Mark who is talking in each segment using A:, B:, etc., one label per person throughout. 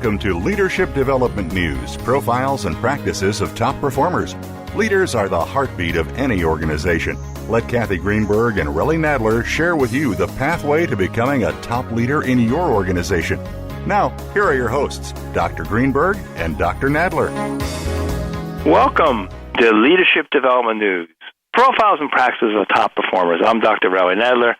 A: Welcome to Leadership Development News, profiles and practices of top performers. Leaders are the heartbeat of any organization. Let Kathy Greenberg and Relly Nadler share with you the pathway to becoming a top leader in your organization. Now, here are your hosts, Dr. Greenberg and Dr. Nadler.
B: Welcome to Leadership Development News, profiles and practices of top performers. I'm Dr. Relly Nadler.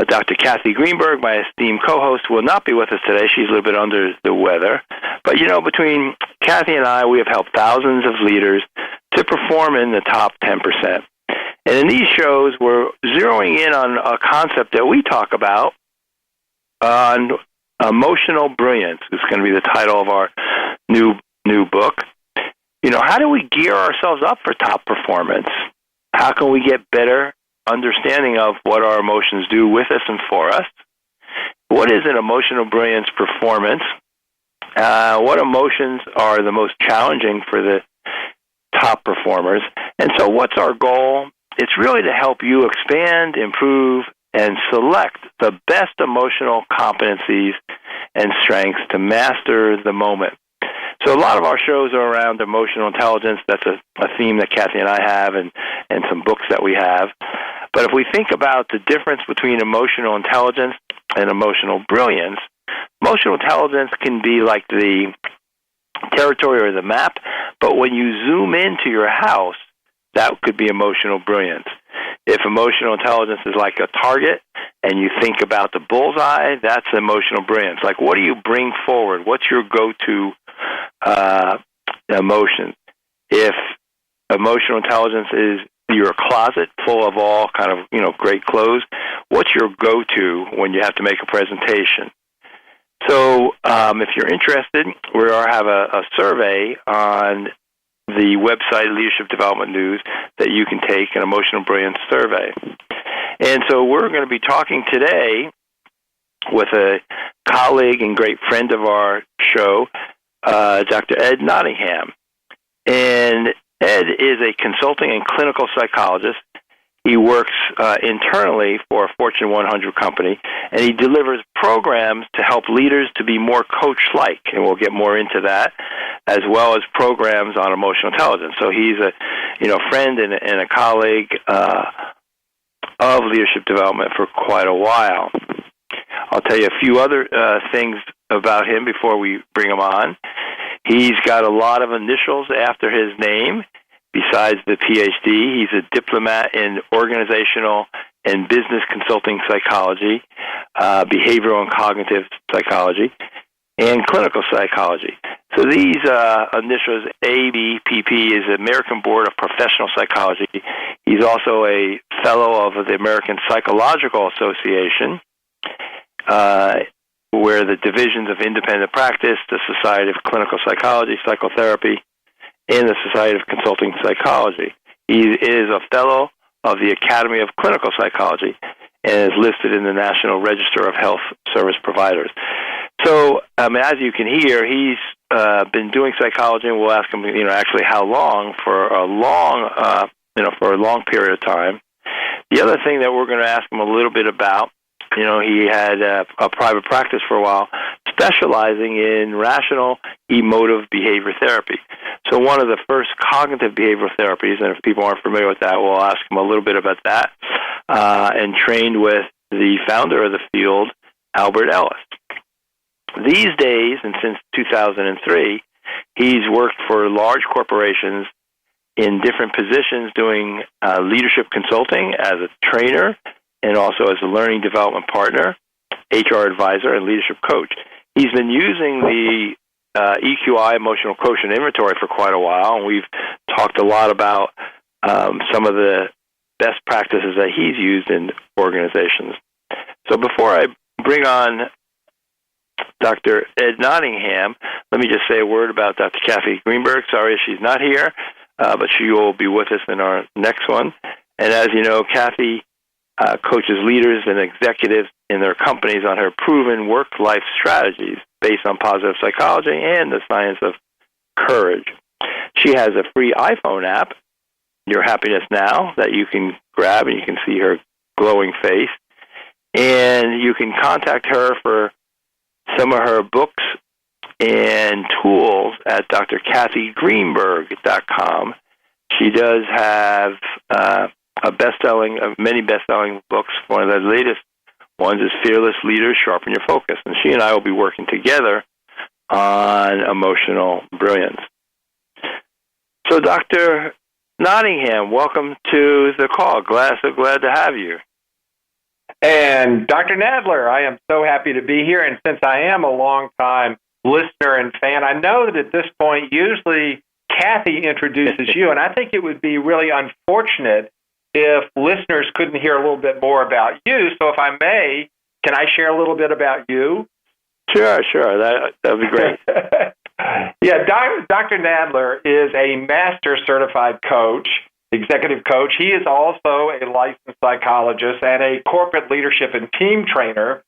B: Dr. Kathy Greenberg, my esteemed co-host, will not be with us today. She's a little bit under the weather. But, between Kathy and I, we have helped thousands of leaders to perform in the top 10%. And in these shows, we're zeroing in on a concept that we talk about on emotional brilliance. It's going to be the title of our new book. How do we gear ourselves up for top performance? How can we get better understanding of what our emotions do with us and for us? What is an emotional brilliance performance? What emotions are the most challenging for the top performers? And so what's our goal? It's really to help you expand, improve, and select the best emotional competencies and strengths to master the moment. So a lot of our shows are around emotional intelligence. That's a theme that Kathy and I have and some books that we have. But if we think about the difference between emotional intelligence and emotional brilliance, emotional intelligence can be like the territory or the map, but when you zoom into your house, that could be emotional brilliance. If emotional intelligence is like a target and you think about the bullseye, that's emotional brilliance. Like, what do you bring forward? What's your go-to emotion? If emotional intelligence is your closet full of all kind of, great clothes, what's your go-to when you have to make a presentation? So if you're interested, we have a survey on the website Leadership Development News that you can take, an emotional brilliance survey. And so we're going to be talking today with a colleague and great friend of our show, Dr. Ed Nottingham. And Ed is a consulting and clinical psychologist. He works internally for a Fortune 100 company, and he delivers programs to help leaders to be more coach-like, and we'll get more into that, as well as programs on emotional intelligence. So he's a friend and a colleague of leadership development for quite a while. I'll tell you a few other things about him before we bring him on. He's got a lot of initials after his name. Besides the PhD, he's a diplomat in organizational and business consulting psychology, behavioral and cognitive psychology, and clinical psychology. So these initials, ABPP, is the American Board of Professional Psychology. He's also a fellow of the American Psychological Association, where the divisions of independent practice, the Society of Clinical Psychology, Psychotherapy, and the Society of Consulting Psychology. He is a fellow of the Academy of Clinical Psychology and is listed in the National Register of Health Service Providers. So, as you can hear, he's been doing psychology, and we'll ask him, actually how long, for a long period of time. The other thing that we're going to ask him a little bit about, he had a private practice for a while, specializing in rational emotive behavior therapy. So one of the first cognitive behavioral therapies, and if people aren't familiar with that, we'll ask him a little bit about that, and trained with the founder of the field, Albert Ellis. These days, and since 2003, he's worked for large corporations in different positions doing leadership consulting as a trainer and also as a learning development partner, HR advisor, and leadership coach. He's been using the EQI Emotional Quotient Inventory for quite a while, and we've talked a lot about some of the best practices that he's used in organizations. So before I bring on Dr. Ed Nottingham, let me just say a word about Dr. Kathy Greenberg. Sorry she's not here, but she will be with us in our next one. And as you know, Kathy coaches leaders and executives in their companies on her proven work-life strategies based on positive psychology and the science of courage. She has a free iPhone app, Your Happiness Now, that you can grab, and you can see her glowing face. And you can contact her for some of her books and tools at drkathygreenberg.com. She does have many best-selling books. One of the latest ones is Fearless Leaders, Sharpen Your Focus. And she and I will be working together on emotional brilliance. So, Dr. Nottingham, welcome to the call. So glad to have you.
C: And Dr. Nadler, I am so happy to be here. And since I am a long-time listener and fan, I know that at this point, usually Kathy introduces you. And I think it would be really unfortunate if listeners couldn't hear a little bit more about you. So if I may, can I share a little bit about you?
B: Sure. That would be great.
C: Yeah, Dr. Nadler is a master certified coach, executive coach. He is also a licensed psychologist and a corporate leadership and team trainer.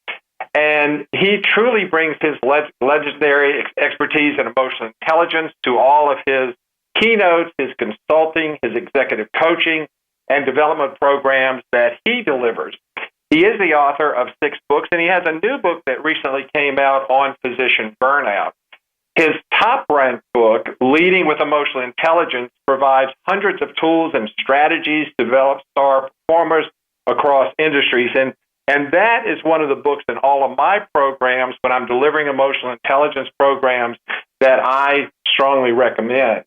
C: And he truly brings his legendary expertise in emotional intelligence to all of his keynotes, his consulting, his executive coaching, and development programs that he delivers. He is the author of 6 books, and he has a new book that recently came out on physician burnout. His top-ranked book, Leading with Emotional Intelligence, provides hundreds of tools and strategies to develop star performers across industries. And that is one of the books in all of my programs when I'm delivering emotional intelligence programs that I strongly recommend.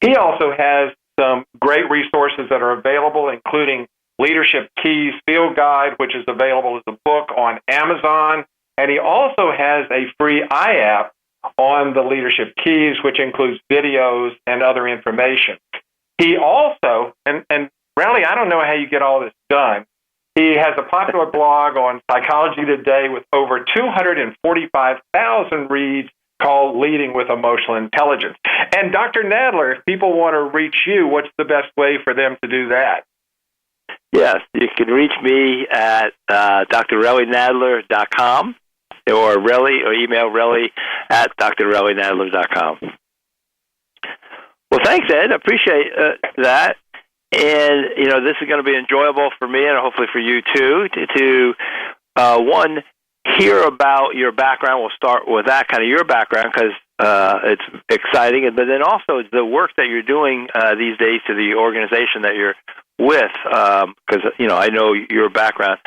C: He also has some great resources that are available, including Leadership Keys Field Guide, which is available as a book on Amazon. And he also has a free iApp on the Leadership Keys, which includes videos and other information. He also, and really, I don't know how you get all this done, he has a popular blog on Psychology Today with over 245,000 reads called Leading with Emotional Intelligence. And Dr. Nadler, if people want to reach you, what's the best way for them to do that?
B: Yes, you can reach me at drrellynadler.com or email Relly at drrellynadler.com. Well, thanks, Ed. I appreciate that. And, this is going to be enjoyable for me and hopefully for you, too, to one, hear about your background. We'll start with that, kind of your background, because it's exciting. But then also the work that you're doing these days to the organization that you're with, because, I know your background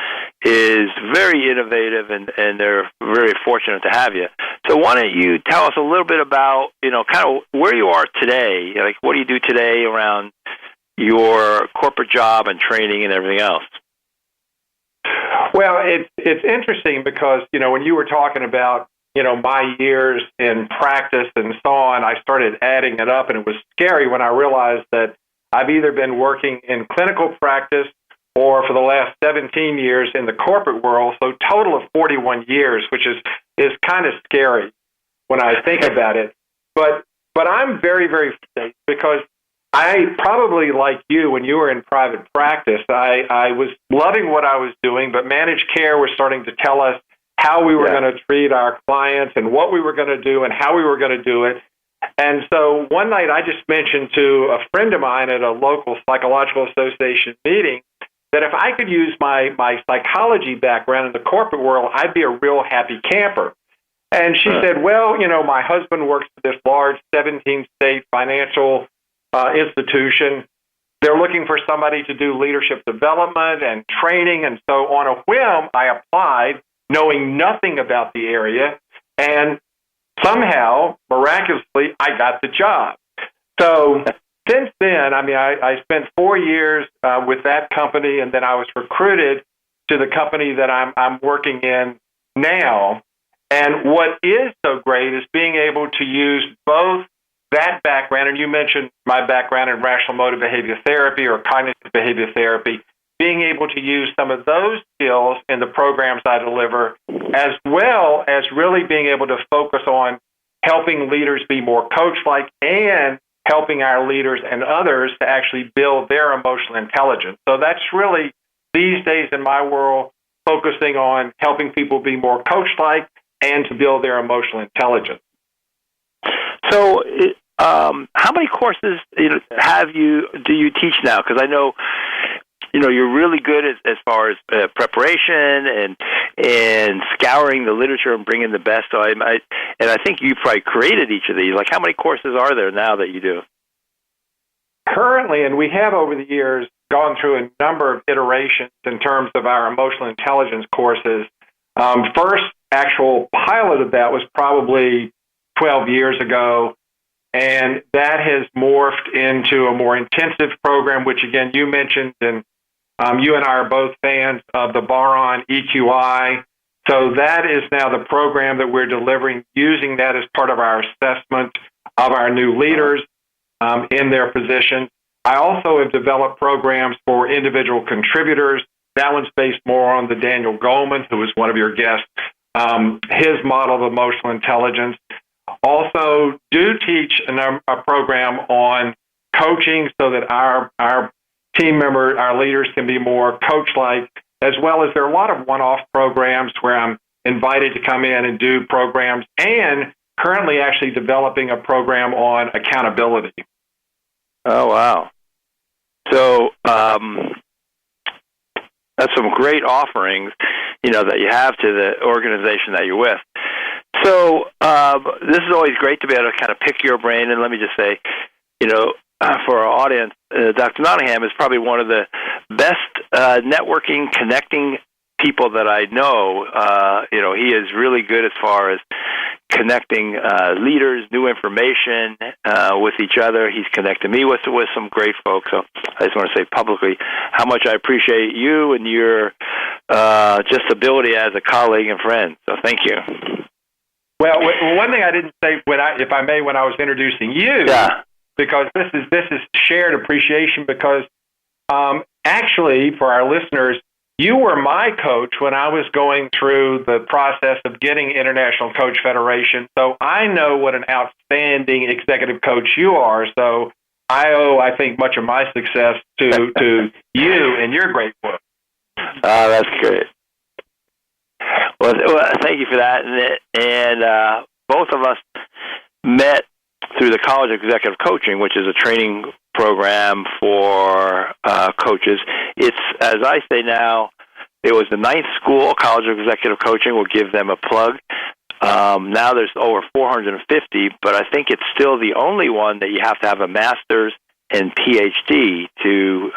B: is very innovative and they're very fortunate to have you. So why don't you tell us a little bit about, kind of where you are today? Like, what do you do today around your corporate job and training and everything else?
C: Well, it's interesting because, when you were talking about, my years in practice and so on, I started adding it up, and it was scary when I realized that I've either been working in clinical practice or for the last 17 years in the corporate world, so total of 41 years, which is kind of scary when I think about it. But I'm very, very pleased because I probably, like you, when you were in private practice, I was loving what I was doing, but managed care was starting to tell us how we were going to treat our clients and what we were going to do and how we were going to do it. And so one night I just mentioned to a friend of mine at a local psychological association meeting that if I could use my psychology background in the corporate world, I'd be a real happy camper. And she said, well, my husband works for this large 17-state financial institution. They're looking for somebody to do leadership development and training. And so on a whim, I applied, knowing nothing about the area. And somehow, miraculously, I got the job. So since then, I spent 4 years with that company, and then I was recruited to the company that I'm working in now. And what is so great is being able to use both that background, and you mentioned my background in rational motive behavior therapy or cognitive behavior therapy, being able to use some of those skills in the programs I deliver, as well as really being able to focus on helping leaders be more coach-like and helping our leaders and others to actually build their emotional intelligence. So that's really, these days in my world, focusing on helping people be more coach-like and to build their emotional intelligence.
B: So how many courses do you teach now? Because I know you're really good as far as preparation and scouring the literature and bringing the best. So I think you probably created each of these. Like, how many courses are there now that you do?
C: Currently, and we have over the years gone through a number of iterations in terms of our emotional intelligence courses. First actual pilot of that was probably 12 years ago, and that has morphed into a more intensive program, which, again, you mentioned, and you and I are both fans of the Baron EQI. So that is now the program that we're delivering, using that as part of our assessment of our new leaders in their positions. I also have developed programs for individual contributors. That one's based more on the Daniel Goleman, who was one of your guests, his model of emotional intelligence. Also do teach a program on coaching so that our team members, our leaders can be more coach-like, as well as there are a lot of one-off programs where I'm invited to come in and do programs, and currently actually developing a program on accountability.
B: Oh, wow. So that's some great offerings, that you have to the organization that you're with. So this is always great to be able to kind of pick your brain. And let me just say, for our audience, Dr. Nottingham is probably one of the best networking, connecting people that I know. He is really good as far as connecting leaders, new information with each other. He's connected me with some great folks. So I just want to say publicly how much I appreciate you and your just ability as a colleague and friend. So thank you.
C: Well, one thing I didn't say, when I was introducing you, because this is shared appreciation. Because actually, for our listeners, you were my coach when I was going through the process of getting International Coach Federation. So I know what an outstanding executive coach you are. So I owe, I think, much of my success to you and your great work.
B: That's great. Well, thank you for that. And both of us met through the College of Executive Coaching, which is a training program for coaches. It's, as I say now, it was the 9th school, College of Executive Coaching. We'll give them a plug. Now there's over 450, but I think it's still the only one that you have to have a master's and PhD to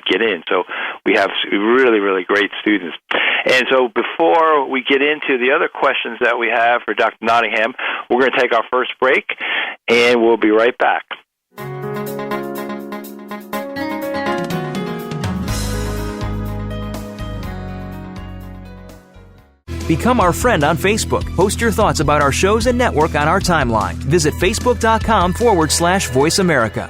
B: get in. So we have really, really great students. And so before we get into the other questions that we have for Dr. Nottingham, we're going to take our first break, and we'll be right back.
D: Become our friend on Facebook. Post your thoughts about our shows and network on our timeline. Visit facebook.com/Voice America.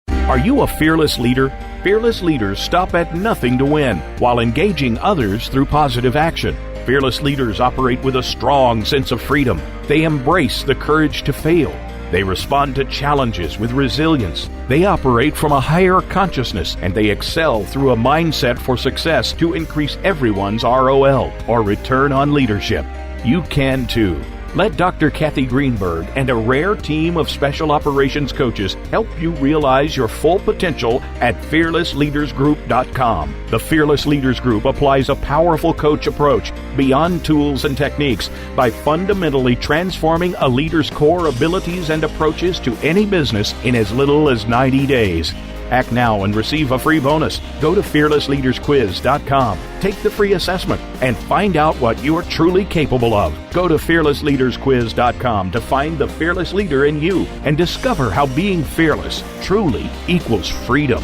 E: Are you a fearless leader? Fearless leaders stop at nothing to win while engaging others through positive action. Fearless leaders operate with a strong sense of freedom. They embrace the courage to fail. They respond to challenges with resilience. They operate from a higher consciousness, and they excel through a mindset for success to increase everyone's ROL, or return on leadership. You can too. Let Dr. Kathy Greenberg and a rare team of special operations coaches help you realize your full potential at fearlessleadersgroup.com. The Fearless Leaders Group applies a powerful coach approach beyond tools and techniques by fundamentally transforming a leader's core abilities and approaches to any business in as little as 90 days. Act now and receive a free bonus. Go to fearlessleadersquiz.com. Take the free assessment and find out what you're truly capable of. Go to fearlessleadersquiz.com to find the fearless leader in you and discover how being fearless truly equals freedom.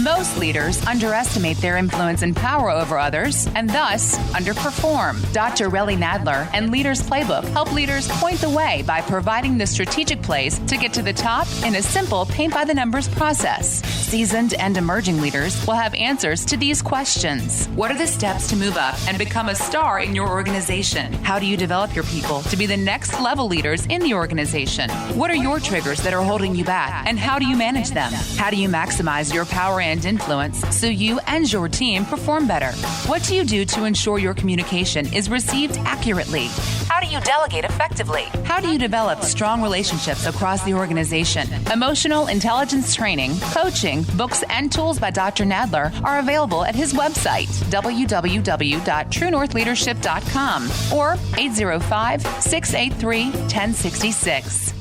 F: Most leaders underestimate their influence and power over others and thus underperform. Dr. Relly Nadler and Leaders Playbook help leaders point the way by providing the strategic plays to get to the top in a simple paint-by-the-numbers process. Seasoned and emerging leaders will have answers to these questions. What are the steps to move up and become a star in your organization? How do you develop your people to be the next level leaders in the organization? What are your triggers that are holding you back, and how do you manage them? How do you maximize your power and influence so you and your team perform better? What do you do to ensure your communication is received accurately? How do do you delegate effectively? How do you develop strong relationships across the organization? Emotional intelligence training, coaching, books, and tools by Dr. Nadler are available at his website, www.truenorthleadership.com or 805-683-1066.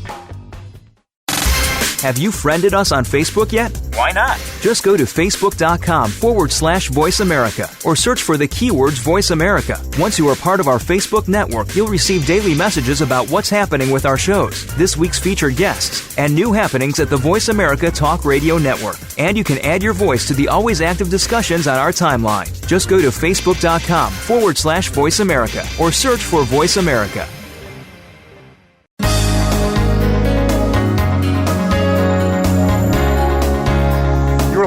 D: Have you friended us on Facebook yet? Why not? Just go to facebook.com/Voice America or search for the keywords Voice America. Once you are part of our Facebook network, you'll receive daily messages about what's happening with our shows, this week's featured guests, and new happenings at the Voice America Talk Radio Network. And you can add your voice to the always active discussions on our timeline. Just go to facebook.com/Voice America or search for Voice America.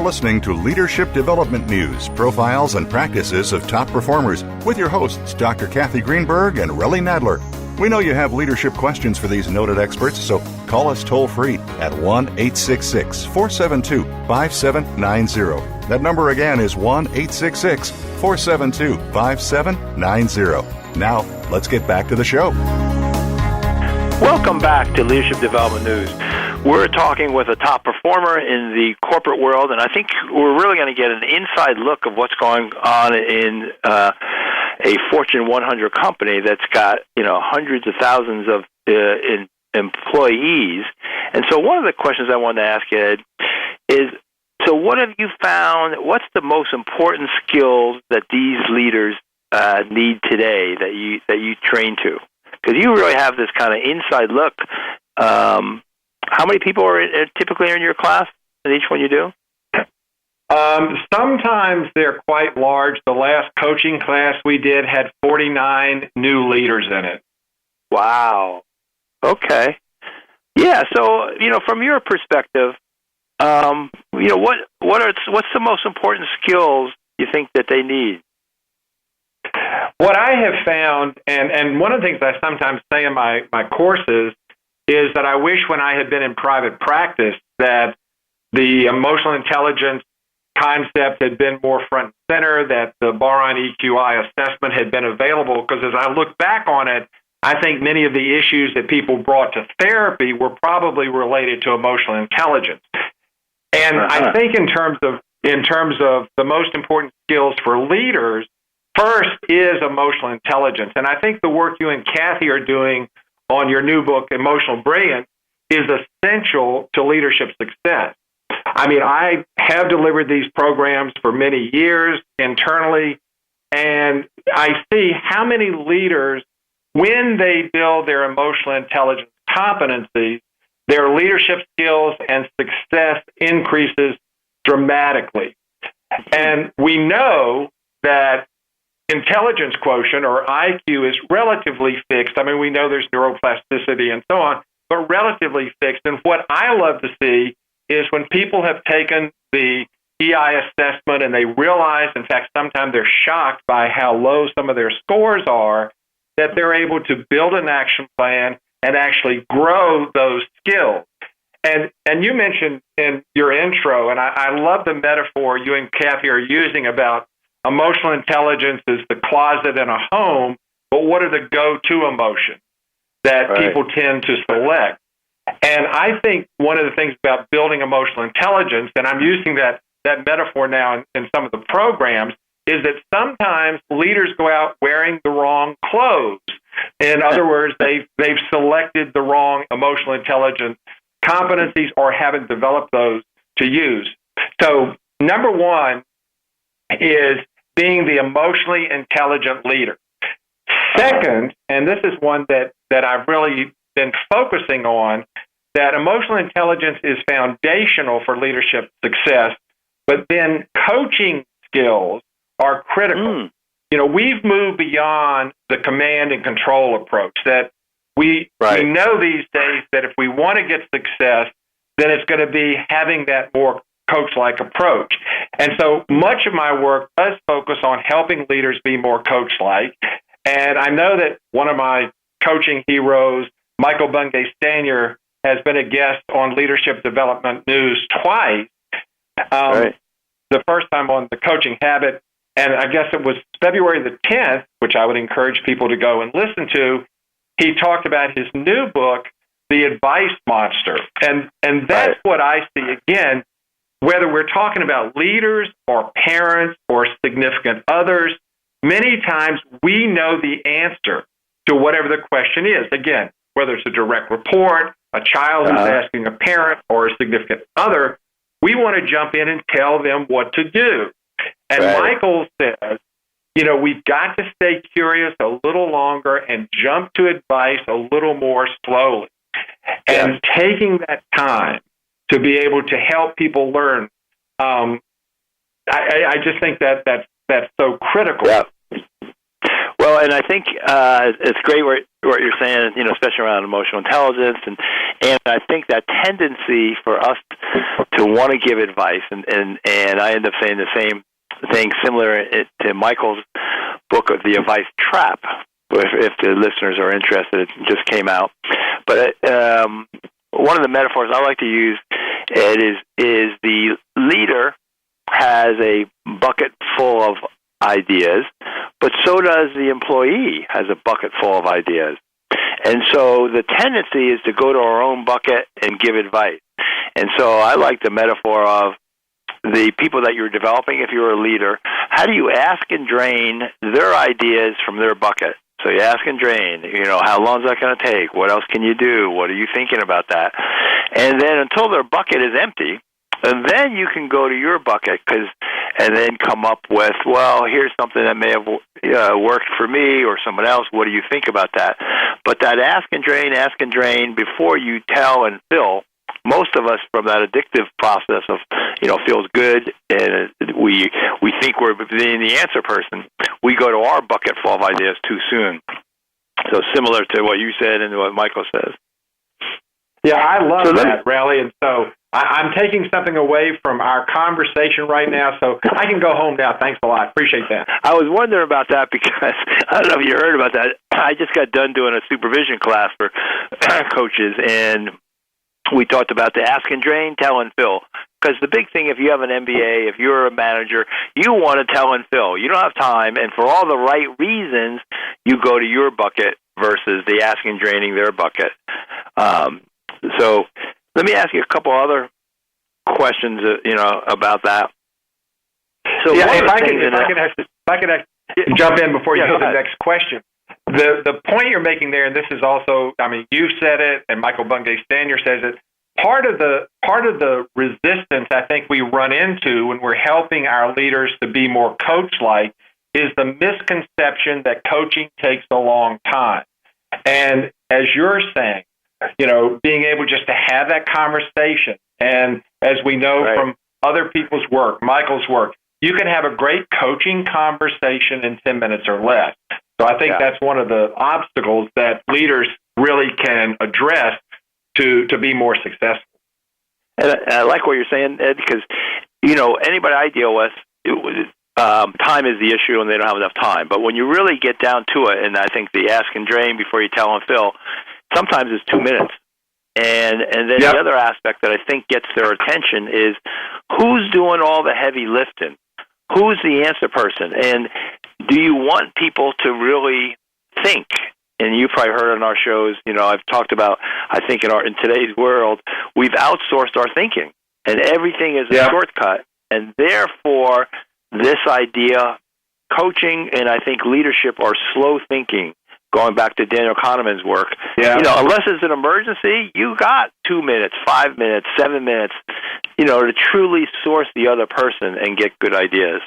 A: Listening to Leadership Development News, Profiles and Practices of Top Performers with your hosts, Dr. Kathy Greenberg and Relly Nadler. We know you have leadership questions for these noted experts, so call us toll-free at 1-866-472-5790. That number again is 1-866-472-5790. Now, let's get back to the show.
B: Welcome back to Leadership Development News. We're talking with a top performer in the corporate world, and I think we're really going to get an inside look of what's going on in a Fortune 100 company that's got, hundreds of thousands of employees. And so one of the questions I wanted to ask you, Ed, is, so what have you found, what's the most important skills that these leaders need today that you train to? Because you really have this kind of inside look. How many people are typically in your class in each one you do?
C: Sometimes they're quite large. The last coaching class we did had 49 new leaders in it.
B: Wow. Okay. Yeah. So, from your perspective, what's the most important skills you think that they need?
C: What I have found, and one of the things I sometimes say in my courses, is that I wish when I had been in private practice that the emotional intelligence concept had been more front and center, that the Bar-on EQI assessment had been available, because as I look back on it, I think many of the issues that people brought to therapy were probably related to emotional intelligence. And I think in terms of the most important skills for leaders, first is emotional intelligence. And I think the work you and Kathy are doing on your new book, Emotional Brilliance, is essential to leadership success. I mean, I have delivered these programs for many years internally, and I see how many leaders, when they build their emotional intelligence competencies, their leadership skills and success increases dramatically. And we know that intelligence quotient, or IQ, is relatively fixed. I mean, we know there's neuroplasticity and so on, but relatively fixed. And what I love to see is when people have taken the EI assessment and they realize, in fact, sometimes they're shocked by how low some of their scores are, that they're able to build an action plan and actually grow those skills. And you mentioned in your intro, and I love the metaphor you and Kathy are using about emotional intelligence is the closet in a home, but what are the go-to emotions that people tend to select? And I think one of the things about building emotional intelligence, and I'm using that metaphor now in some of the programs, is that sometimes leaders go out wearing the wrong clothes. In other words, they've selected the wrong emotional intelligence competencies or haven't developed those to use. So number one is being the emotionally intelligent leader. Second, and this is one that I've really been focusing on, that emotional intelligence is foundational for leadership success, but then coaching skills are critical. We've moved beyond the command and control approach, that we know these days that if we want to get success, then it's going to be having that more coach-like approach. And so much of my work does focus on helping leaders be more coach-like. And I know that one of my coaching heroes, Michael Bungay Stanier, has been a guest on Leadership Development News twice. The first time on The Coaching Habit, and I guess it was February the 10th, which I would encourage people to go and listen to. he talked about his new book, The Advice Monster. And that's what I see, again, whether we're talking about leaders or parents or significant others, many times we know the answer to whatever the question is. Again, whether it's a direct report, a child who's asking a parent, or a significant other, we want to jump in and tell them what to do. And Michael says, we've got to stay curious a little longer and jump to advice a little more slowly. And taking that time to be able to help people learn, I just think that's so critical.
B: Yeah. Well, and I think it's great what you're saying, especially around emotional intelligence, and I think that tendency for us to want to give advice, and I end up saying the same thing similar to Michael's book of The Advice Trap, if the listeners are interested. It just came out. But one of the metaphors I like to use is the leader has a bucket full of ideas, but so does the employee has a bucket full of ideas. And so the tendency is to go to our own bucket and give advice. And so I like the metaphor of the people that you're developing. If you're a leader, how do you ask and drain their ideas from their bucket? So you ask and drain, how long is that going to take? What else can you do? What are you thinking about that? And then until their bucket is empty, and then you can go to your bucket and then come up with, well, here's something that may have worked for me or someone else. What do you think about that? But that ask and drain before you tell and fill, most of us from that addictive process of, feels good and we think we're being the answer person, we go to our bucket full of ideas too soon. So similar to what you said and what Michael says.
C: Yeah, I love that, Rally. And so I'm taking something away from our conversation right now, so I can go home now. Thanks a lot. Appreciate that.
B: I was wondering about that because I don't know if you heard about that. I just got done doing a supervision class for coaches, and we talked about the ask and drain, tell and fill. Because the big thing, if you have an MBA, if you're a manager, you want to tell and fill. You don't have time, and for all the right reasons, you go to your bucket versus the ask and draining their bucket. So let me ask you a couple other questions, about that. So
C: if I could jump in before you go to the next question. The point you're making there, and this is also, you said it, and Michael Bungay Stanier says it. Part of the resistance I think we run into when we're helping our leaders to be more coach-like is the misconception that coaching takes a long time. And as you're saying, being able just to have that conversation, and as we know from other people's work, Michael's work, you can have a great coaching conversation in 10 minutes or less. So I think that's one of the obstacles that leaders really can address to be more successful.
B: And I like what you're saying, Ed, because, anybody I deal with, time is the issue and they don't have enough time. But when you really get down to it, and I think the ask and drain before you tell and fill, sometimes it's 2 minutes. And then the other aspect that I think gets their attention is who's doing all the heavy lifting? Who's the answer person? And do you want people to really think? And you've probably heard on our shows, I've talked about, I think in today's world, we've outsourced our thinking, and everything is a shortcut. And therefore, this idea, coaching and I think leadership are slow thinking, going back to Daniel Kahneman's work. Unless it's an emergency, you got 2 minutes, 5 minutes, 7 minutes, to truly source the other person and get good ideas.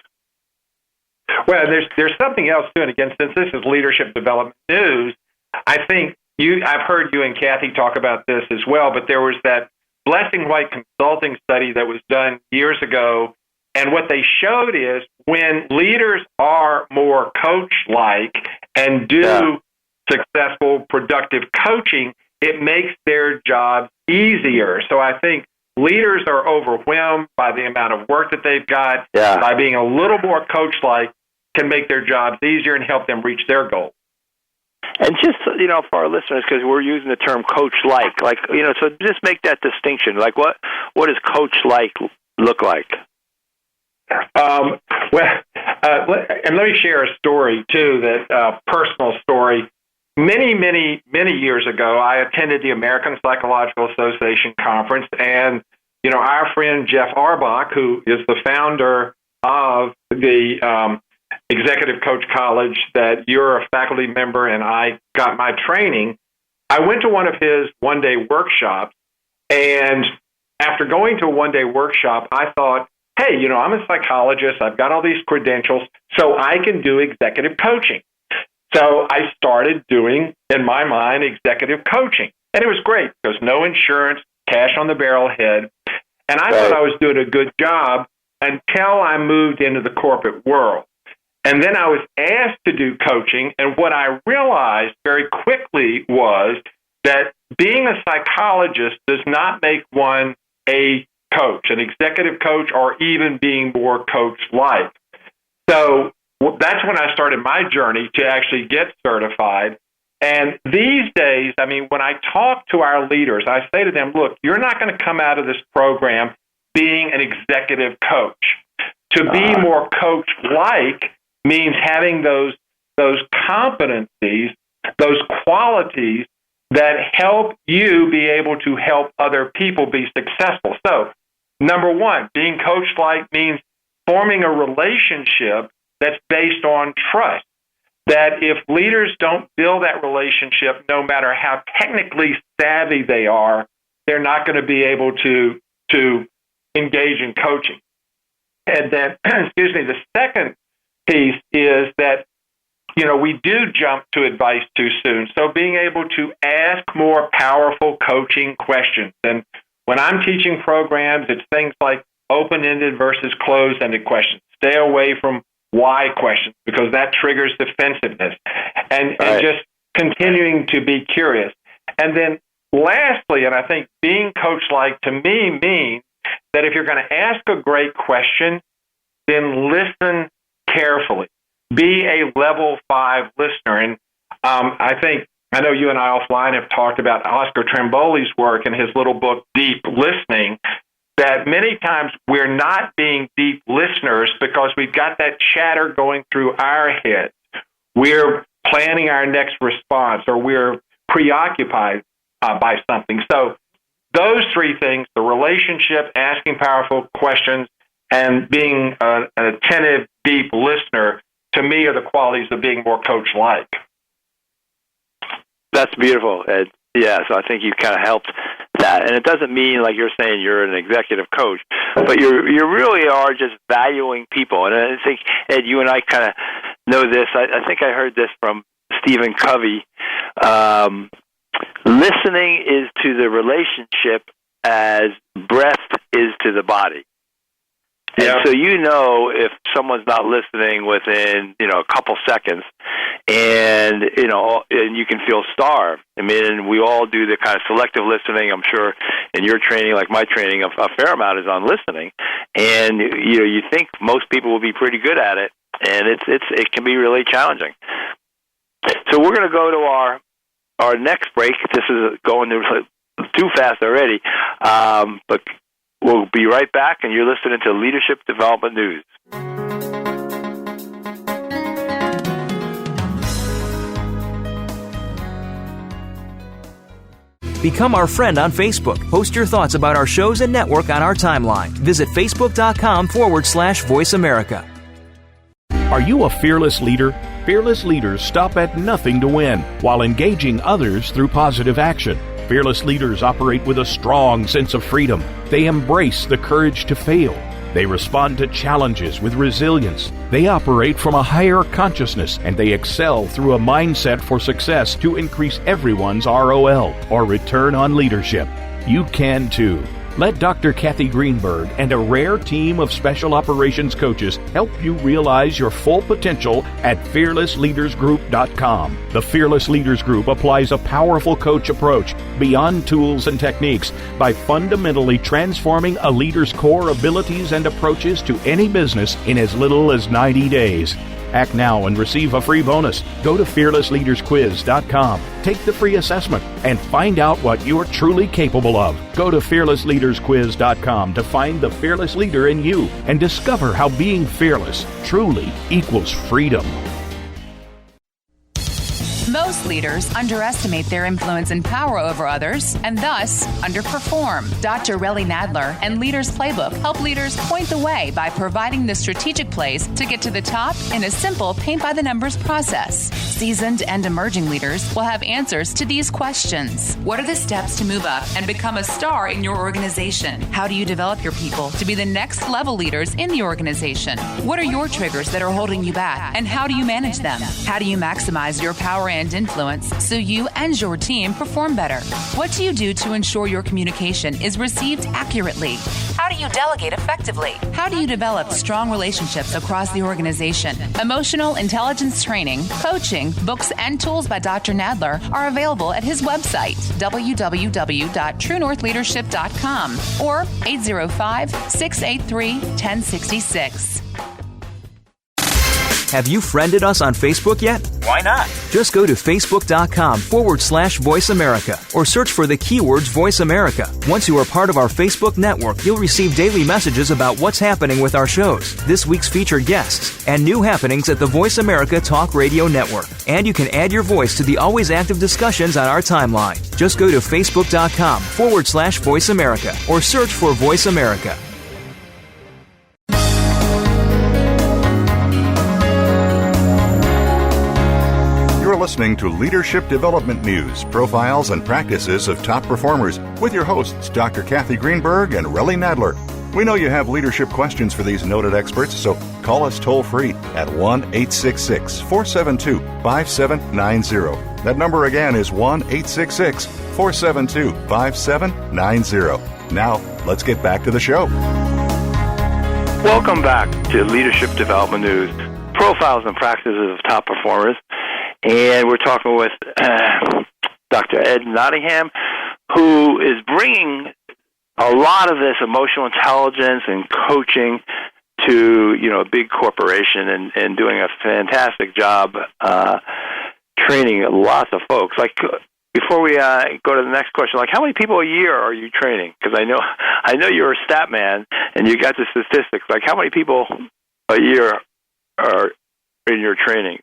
C: Well, there's something else too, and again, since this is Leadership Development News, I think I've heard you and Kathy talk about this as well, but there was that Blessing White consulting study that was done years ago, and what they showed is when leaders are more coach-like and do successful, productive coaching, it makes their jobs easier. So I think leaders are overwhelmed by the amount of work that they've got. By being a little more coach-like can make their jobs easier and help them reach their goals.
B: And just, for our listeners, because we're using the term coach-like, so just make that distinction. Like, what does coach-like look like?
C: And let me share a story, too, that personal story. many, many, many years ago, I attended the American Psychological Association conference, and our friend Jeff Arbach, who is the founder of the Executive Coach College that you're a faculty member and I got my training, I went to one of his one-day workshops, and after going to a one-day workshop, I thought, hey, I'm a psychologist, I've got all these credentials, so I can do executive coaching. So I started doing, in my mind, executive coaching. And it was great because no insurance, cash on the barrelhead. And I thought I was doing a good job until I moved into the corporate world. And then I was asked to do coaching. And what I realized very quickly was that being a psychologist does not make one a coach, an executive coach, or even being more coach-like. So that's when I started my journey to actually get certified. And these days, when I talk to our leaders, I say to them, look, you're not going to come out of this program being an executive coach. To be more coach-like means having those competencies, those qualities that help you be able to help other people be successful. So, number one, being coach-like means forming a relationship that's based on trust. That if leaders don't build that relationship, no matter how technically savvy they are, they're not going to be able to engage in coaching. And then, the second piece is that, we do jump to advice too soon. So being able to ask more powerful coaching questions. And when I'm teaching programs, it's things like open-ended versus closed-ended questions. Stay away from why questions, because that triggers defensiveness, and just continuing to be curious. And then lastly, and I think being coach-like to me means that if you're going to ask a great question, then listen carefully. Be a level 5 listener. And I know you and I offline have talked about Oscar Tramboli's work in his little book, Deep Listening, that many times we're not being deep listeners because we've got that chatter going through our heads. We're planning our next response, or we're preoccupied by something. So those three things, the relationship, asking powerful questions, and being an attentive, deep listener, to me are the qualities of being more coach-like.
B: That's beautiful, Ed. Yeah, so I think you kind of helped that. And it doesn't mean, like you're saying, you're an executive coach, but you really are just valuing people. And I think, Ed, you and I kind of know this. I think I heard this from Stephen Covey. Listening is to the relationship as breath is to the body. And so if someone's not listening within, a couple seconds, and you can feel starved. We all do the kind of selective listening. I'm sure in your training, like my training, a fair amount is on listening. And, you think most people will be pretty good at it, and it can be really challenging. So we're going to go to our next break. This is going too fast already, but we'll be right back, and you're listening to Leadership Development News.
D: Become our friend on Facebook. Post your thoughts about our shows and network on our timeline. Visit Facebook.com/Voice America.
E: Are you a fearless leader? Fearless leaders stop at nothing to win while engaging others through positive action. Fearless leaders operate with a strong sense of freedom. They embrace the courage to fail. They respond to challenges with resilience. They operate from a higher consciousness, and they excel through a mindset for success to increase everyone's ROL, or return on leadership. You can too. Let Dr. Kathy Greenberg and a rare team of special operations coaches help you realize your full potential at fearlessleadersgroup.com. The Fearless Leaders Group applies a powerful coach approach beyond tools and techniques by fundamentally transforming a leader's core abilities and approaches to any business in as little as 90 days. Act now and receive a free bonus. Go to fearlessleadersquiz.com. Take the free assessment and find out what you are truly capable of. Go to fearlessleadersquiz.com to find the fearless leader in you and discover how being fearless truly equals freedom.
F: Most leaders underestimate their influence and power over others and thus underperform. Dr. Relly Nadler and Leaders Playbook help leaders point the way by providing the strategic plays to get to the top in a simple paint-by-the-numbers process. Seasoned and emerging leaders will have answers to these questions. What are the steps to move up and become a star in your organization? How do you develop your people to be the next level leaders in the organization? What are your triggers that are holding you back, and how do you manage them? How do you maximize your power and influence so you and your team perform better? What do you do to ensure your communication is received accurately? How do you delegate effectively? How do you develop strong relationships across the organization? Emotional intelligence training, coaching, books, and tools by Dr. Nadler are available at his website, www.truenorthleadership.com or 805-683-1066.
D: Have you friended us on Facebook yet?
G: Why not?
D: Just go to facebook.com/Voice America or search for the keywords Voice America. Once you are part of our Facebook network, you'll receive daily messages about what's happening with our shows, this week's featured guests, and new happenings at the Voice America Talk Radio Network. And you can add your voice to the always active discussions on our timeline. Just go to facebook.com/Voice America or search for Voice America.
A: Listening to Leadership Development News, Profiles and Practices of Top Performers with your hosts, Dr. Kathy Greenberg and Relly Nadler. We know you have leadership questions for these noted experts, so call us toll-free at 1-866-472-5790. That number again is 1-866-472-5790. Now, let's get back to the show.
B: Welcome back to Leadership Development News, Profiles and Practices of Top Performers. And we're talking with Dr. Ed Nottingham, who is bringing a lot of this emotional intelligence and coaching to, a big corporation and doing a fantastic job training lots of folks. Like, before we go to the next question, like, how many people a year are you training? Because I know you're a stat man and you got the statistics. Like, how many people a year are in your training?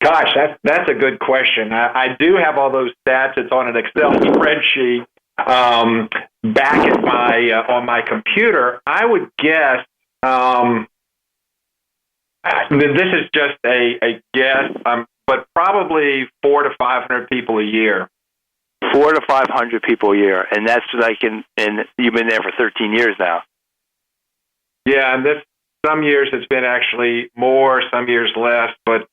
C: Gosh, that's a good question. I do have all those stats. It's on an Excel spreadsheet back at on my computer. I would guess this is just a guess, but probably 400 to 500 people a year.
B: 400 to 500 people a year, and that's like and you've been there for 13 years now.
C: Yeah, and some years it's been actually more, some years less, but.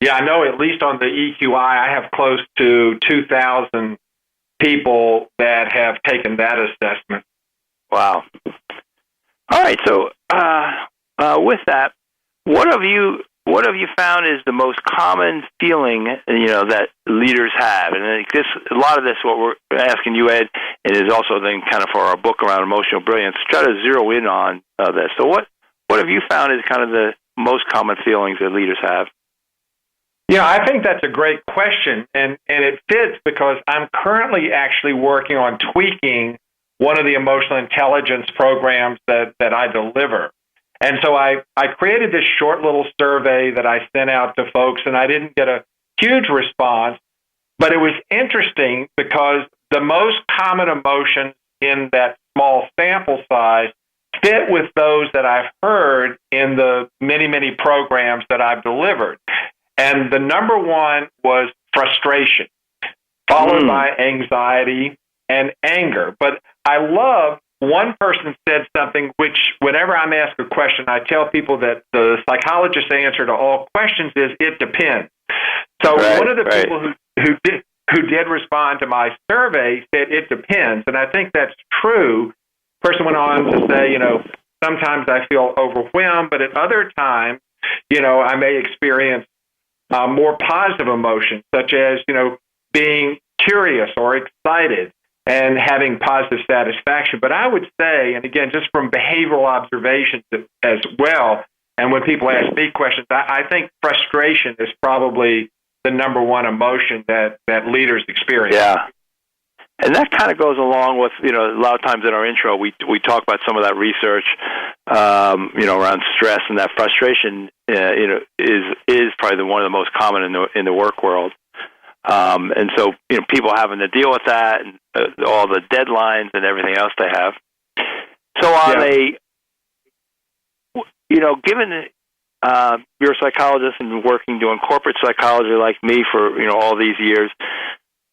C: Yeah, I know at least on the EQI, I have close to 2,000 people that have taken that assessment.
B: Wow. All right, so with that, what have you found is the most common feeling, that leaders have? And a lot of this, what we're asking you, Ed, and is also then kind of for our book around emotional brilliance, try to zero in on this. So what have you found is kind of the most common feelings that leaders have?
C: Yeah, I think that's a great question, and it fits because I'm currently actually working on tweaking one of the emotional intelligence programs that I deliver. And so I created this short little survey that I sent out to folks, and I didn't get a huge response, but it was interesting because the most common emotions in that small sample size fit with those that I've heard in the many, many programs that I've delivered. And the number one was frustration, followed by anxiety and anger. But I love one person said something which, whenever I'm asked a question, I tell people that the psychologist's answer to all questions is it depends. So one of the people who did respond to my survey said it depends, and I think that's true. The person went on to say, sometimes I feel overwhelmed, but at other times, I may experience more positive emotions, such as, being curious or excited and having positive satisfaction. But I would say, and again, just from behavioral observations as well, and when people ask me questions, I think frustration is probably the number one emotion that leaders experience.
B: Yeah. And that kind of goes along with, a lot of times in our intro, we talk about some of that research, around stress, and that frustration, is probably one of the most common in the work world. And so, people having to deal with that and all the deadlines and everything else they have. So given you're a psychologist and doing corporate psychology like me for, all these years,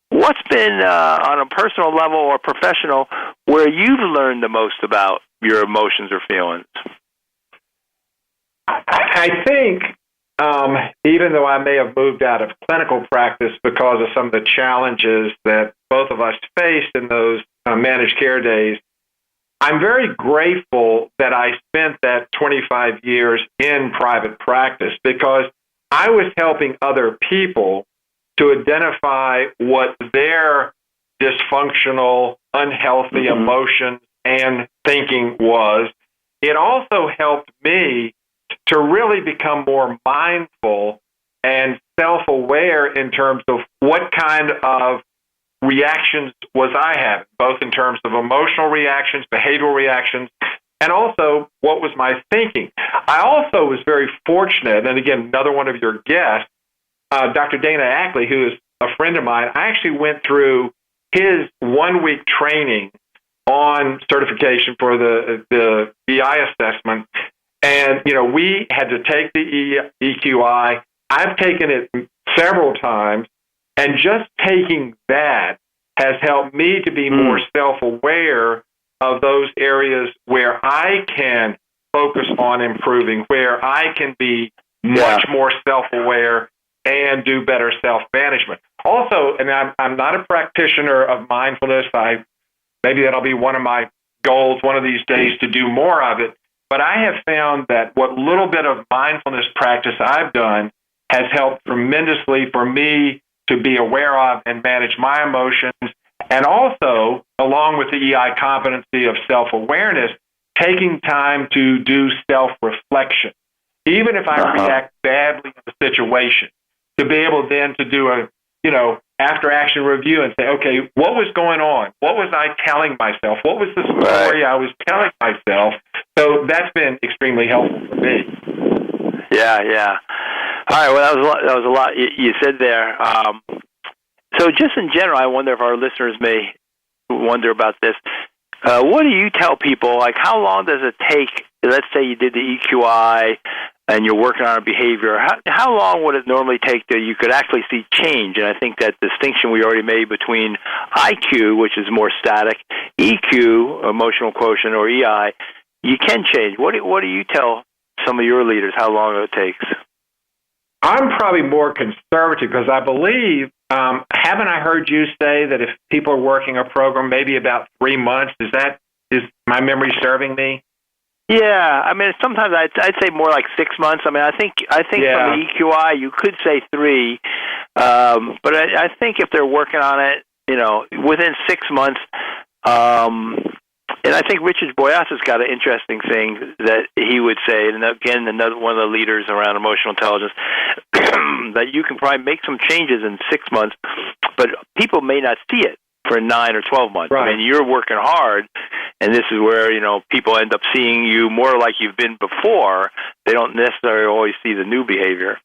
B: what's been on a personal level or professional where you've learned the most about your emotions or feelings?
C: I think, even though I may have moved out of clinical practice because of some of the challenges that both of us faced in those managed care days, I'm very grateful that I spent that 25 years in private practice, because I was helping other people to identify what their dysfunctional, unhealthy emotions and thinking was. It also helped me to really become more mindful and self-aware in terms of what kind of reactions was I having, both in terms of emotional reactions, behavioral reactions, and also what was my thinking. I also was very fortunate, and again, another one of your guests, Dr. Dana Ackley, who is a friend of mine. I actually went through his 1-week training on certification for the EI assessment, and we had to take the EQI. I've taken it several times, and just taking that has helped me to be more self-aware of those areas where I can focus on improving, where I can be much more self-aware and do better self-management. Also, and I'm not a practitioner of mindfulness. Maybe that'll be one of my goals one of these days to do more of it. But I have found that what little bit of mindfulness practice I've done has helped tremendously for me to be aware of and manage my emotions. And also, along with the EI competency of self-awareness, taking time to do self-reflection. Even if I react badly in the situation, to be able then to do a, after-action review and say, okay, what was going on? What was I telling myself? What was the story I was telling myself? So that's been extremely helpful for me.
B: Yeah. All right, well, that was a lot you said there. So just in general, I wonder if our listeners may wonder about this. What do you tell people? Like, how long does it take? Let's say you did the EQI and you're working on a behavior. How long would it normally take that you could actually see change? And I think that distinction we already made between IQ, which is more static, EQ, emotional quotient, or EI, you can change. What do you tell some of your leaders how long it takes?
C: I'm probably more conservative because I believe, haven't I heard you say that if people are working a program, maybe about 3 months? Is my memory serving me?
B: Yeah, I mean, sometimes I'd say more like 6 months. I mean, I think from the EQI you could say 3, but I think if they're working on it, within 6 months. And I think Richard Boyas has got an interesting thing that he would say, and again, another one of the leaders around emotional intelligence, that you can probably make some changes in 6 months, but people may not see it for 9 or 12 months. Right. I mean, you're working hard, and this is where, people end up seeing you more like you've been before. They don't necessarily always see the new behavior.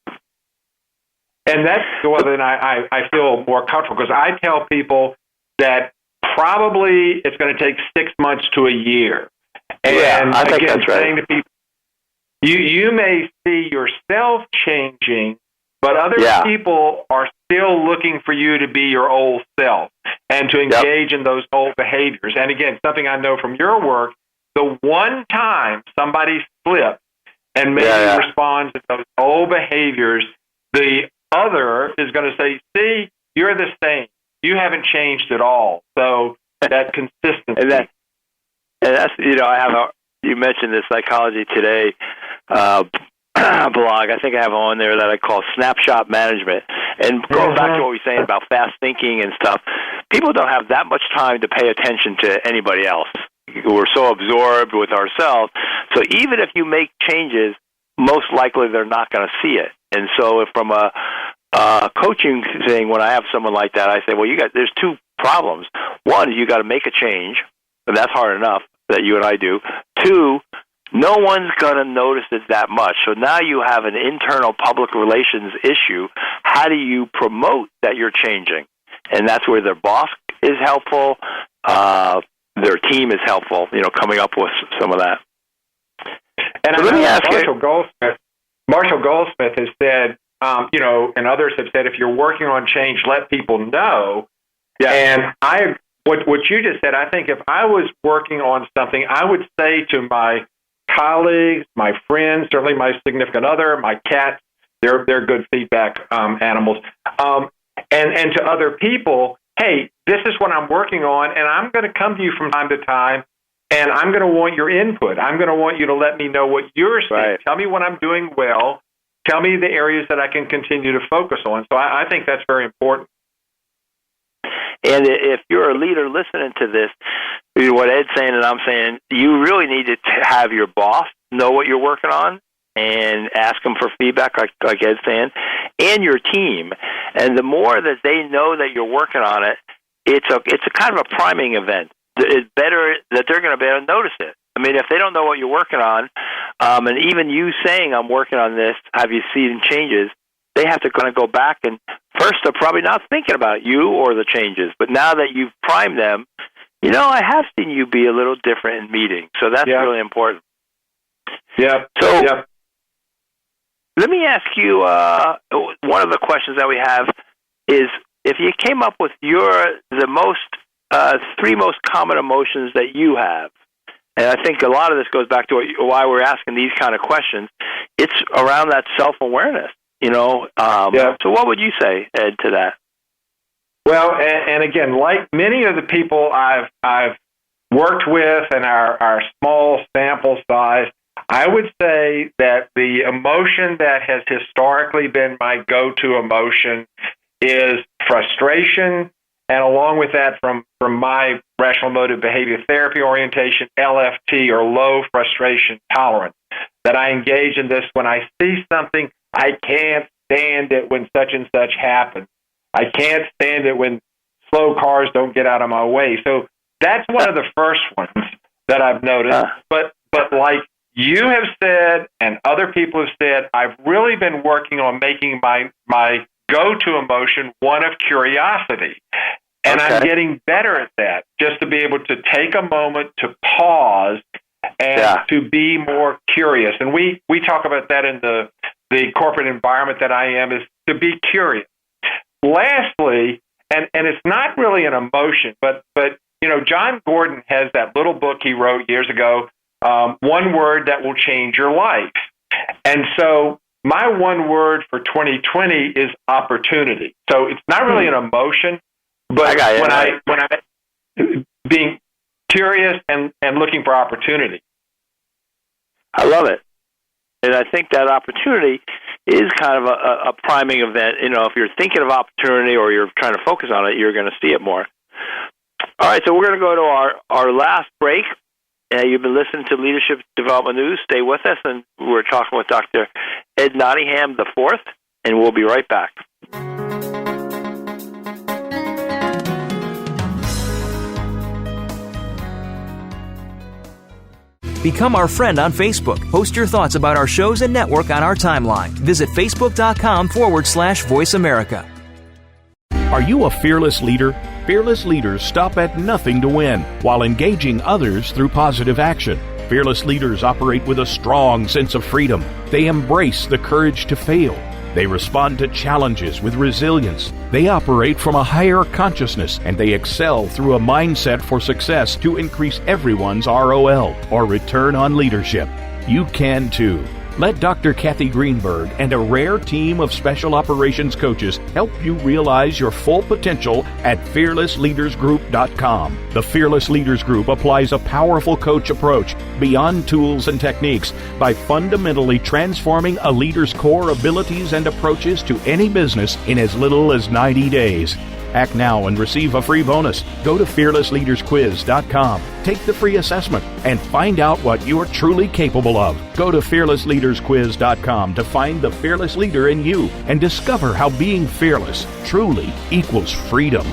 C: And that's then I feel more comfortable, because I tell people that probably it's going to take 6 months to a year. And
B: I think
C: again,
B: that's right.
C: Saying to people, you may see yourself changing, but other people are still looking for you to be your old self and to engage in those old behaviors. And again, something I know from your work, the one time somebody slips and maybe responds to those old behaviors, the other is going to say, see, you're the same. You haven't changed at all. So that consistency. And
B: that's, you mentioned the Psychology Today blog. I think I have on there that I call snapshot management. And going back to what we were saying about fast thinking and stuff, people don't have that much time to pay attention to anybody else. We're so absorbed with ourselves. So even if you make changes, most likely they're not going to see it. And so if from a coaching thing, when I have someone like that, I say, well, there's 2 problems. One, you got to make a change, and that's hard enough that you and I do. Two, no one's going to notice it that much. So now you have an internal public relations issue. How do you promote that you're changing? And that's where their boss is helpful. Their team is helpful, coming up with some of that.
C: And
B: so let me ask
C: Marshall Goldsmith has said, and others have said, if you're working on change, let people know. Yeah. And what you just said, I think if I was working on something, I would say to my colleagues, my friends, certainly my significant other, my cats, they're good feedback animals, and to other people, hey, this is what I'm working on, and I'm going to come to you from time to time, and I'm going to want your input. I'm going to want you to let me know what you're seeing. Right. Tell me when I'm doing well. Tell me the areas that I can continue to focus on. So I think that's very important.
B: And if you're a leader listening to this, what Ed's saying and I'm saying, you really need to have your boss know what you're working on and ask them for feedback, like Ed's saying, and your team. And the more that they know that you're working on it, it's a kind of a priming event. It's better that they're going to be able to notice it. I mean, if they don't know what you're working on, and even you saying, I'm working on this, have you seen changes, they have to kind of go back, and first they're probably not thinking about you or the changes, but now that you've primed them, I have seen you be a little different in meetings, so that's really important.
C: Yeah.
B: So let me ask you, one of the questions that we have is, if you came up with the three most common emotions that you have, and I think a lot of this goes back to why we're asking these kind of questions, it's around that self-awareness. So what would you say, Ed, to that?
C: Well, and again, like many of the people I've worked with in our small sample size, I would say that the emotion that has historically been my go-to emotion is frustration, and along with that, from my rational motive behavior therapy orientation, LFT, or low frustration tolerance, that I engage in this when I see something. I can't stand it when such and such happens. I can't stand it when slow cars don't get out of my way. So that's one of the first ones that I've noticed. But like you have said and other people have said, I've really been working on making my go-to emotion one of curiosity. And I'm getting better at that, just to be able to take a moment to pause and to be more curious. And we talk about that in the corporate environment that I am, is to be curious. Lastly, and it's not really an emotion, but John Gordon has that little book he wrote years ago, One Word That Will Change Your Life. And so my one word for 2020 is opportunity. So it's not really an emotion, but when I'm being curious and looking for opportunity.
B: I love it. And I think that opportunity is kind of a priming event. If you're thinking of opportunity or you're trying to focus on it, you're going to see it more. All right, so we're going to go to our last break. You've been listening to Leadership Development News. Stay with us, and we're talking with Dr. Ed Nottingham IV, and we'll be right back.
D: Become our friend on Facebook. Post your thoughts about our shows and network on our timeline. Visit facebook.com/Voice America.
E: Are you a fearless leader? Fearless leaders stop at nothing to win while engaging others through positive action. Fearless leaders operate with a strong sense of freedom. They embrace the courage to fail. They respond to challenges with resilience. They operate from a higher consciousness, and they excel through a mindset for success to increase everyone's ROL, or return on leadership. You can too. Let Dr. Kathy Greenberg and a rare team of special operations coaches help you realize your full potential at fearlessleadersgroup.com. The Fearless Leaders Group applies a powerful coach approach beyond tools and techniques by fundamentally transforming a leader's core abilities and approaches to any business in as little as 90 days. Act now and receive a free bonus. Go to fearlessleadersquiz.com. Take the free assessment and find out what you are truly capable of. Go to fearlessleadersquiz.com to find the fearless leader in you and discover how being fearless truly equals freedom.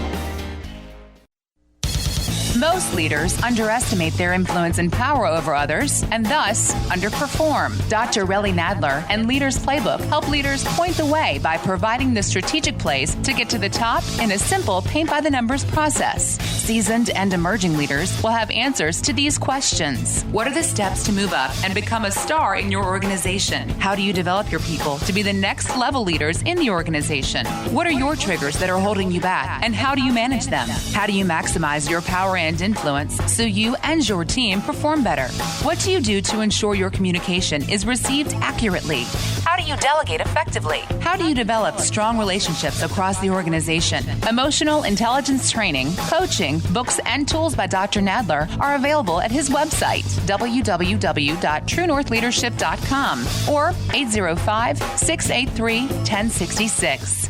F: Most leaders underestimate their influence and power over others and thus underperform. Dr. Relly Nadler and Leaders Playbook help leaders point the way by providing the strategic plays to get to the top in a simple paint-by-the-numbers process. Seasoned and emerging leaders will have answers to these questions. What are the steps to move up and become a star in your organization? How do you develop your people to be the next level leaders in the organization? What are your triggers that are holding you back, and how do you manage them? How do you maximize your power and influence so you and your team perform better? What do you do to ensure your communication is received accurately? How do you delegate effectively? How do you develop strong relationships across the organization? Emotional intelligence training, coaching, books, and tools by Dr. Nadler are available at his website, www.truenorthleadership.com or 805-683-1066.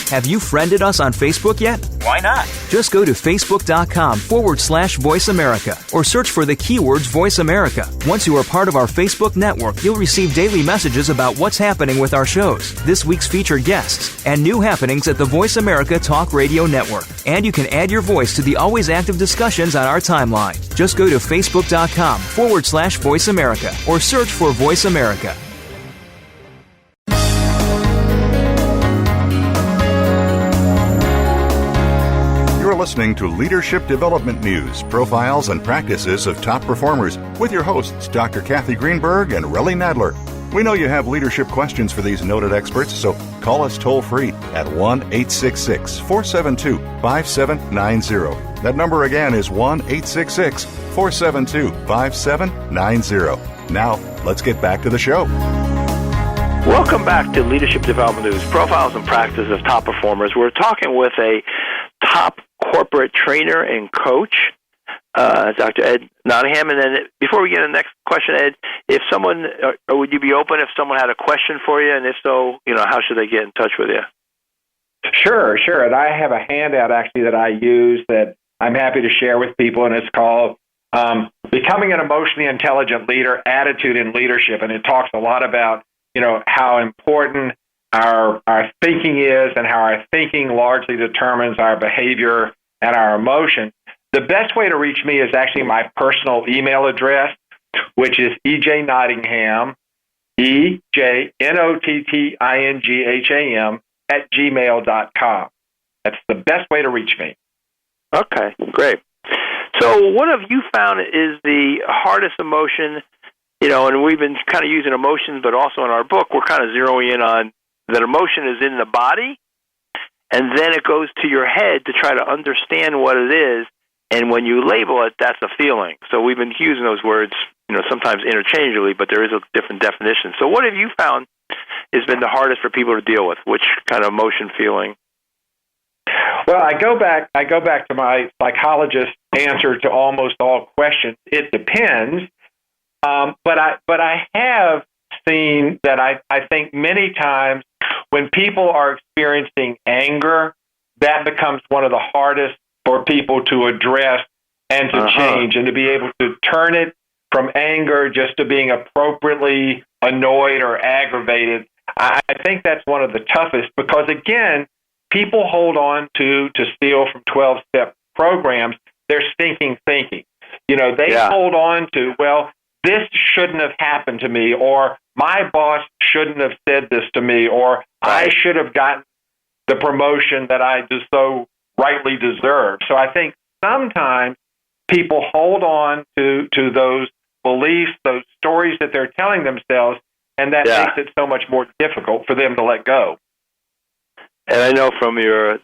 D: Have you friended us on Facebook yet?
G: Why not?
D: Just go to facebook.com/Voice America or search for the keywords Voice America. Once you are part of our Facebook network, you'll receive daily messages about what's happening with our shows, this week's featured guests, and new happenings at the Voice America Talk Radio Network. And you can add your voice to the always active discussions on our timeline. Just go to facebook.com/Voice America or search for Voice America.
A: Listening to Leadership Development News, Profiles and Practices of Top Performers with your hosts, Dr. Kathy Greenberg and Relly Nadler. We know you have leadership questions for these noted experts, so call us toll-free at 1-866-472-5790. That number again is 1-866-472-5790. Now, let's get back to the show.
B: Welcome back to Leadership Development News, Profiles and Practices of Top Performers. We're talking with a top corporate trainer and coach, Dr. Ed Nottingham. And then before we get to the next question, Ed, if someone, or would you be open if someone had a question for you? And if so, how should they get in touch with you?
C: Sure. And I have a handout actually that I use that I'm happy to share with people, and it's called Becoming an Emotionally Intelligent Leader, Attitude in Leadership. And it talks a lot about, how important our thinking is and how our thinking largely determines our behavior and our emotion. The best way to reach me is actually my personal email address, which is ejnottingham, EJNOTTINGHAM @gmail.com. That's the best way to reach me.
B: Okay, great. So what have you found is the hardest emotion, and we've been kind of using emotions, but also in our book, we're kind of zeroing in on that emotion is in the body, and then it goes to your head to try to understand what it is, and when you label it, that's a feeling. So we've been using those words, sometimes interchangeably, but there is a different definition. So what have you found has been the hardest for people to deal with? Which kind of emotion, feeling?
C: Well, I go back to my psychologist answer to almost all questions. It depends, but I have seen that I think many times when people are experiencing anger, that becomes one of the hardest for people to address and to change, and to be able to turn it from anger just to being appropriately annoyed or aggravated. I think that's one of the toughest because, again, people hold on to steal from 12-step programs, their stinking thinking. They hold on to, this shouldn't have happened to me, or my boss shouldn't have said this to me, or I should have gotten the promotion that I just so rightly deserve. So I think sometimes people hold on to those beliefs, those stories that they're telling themselves, and that makes it so much more difficult for them to let go.
B: And I know from the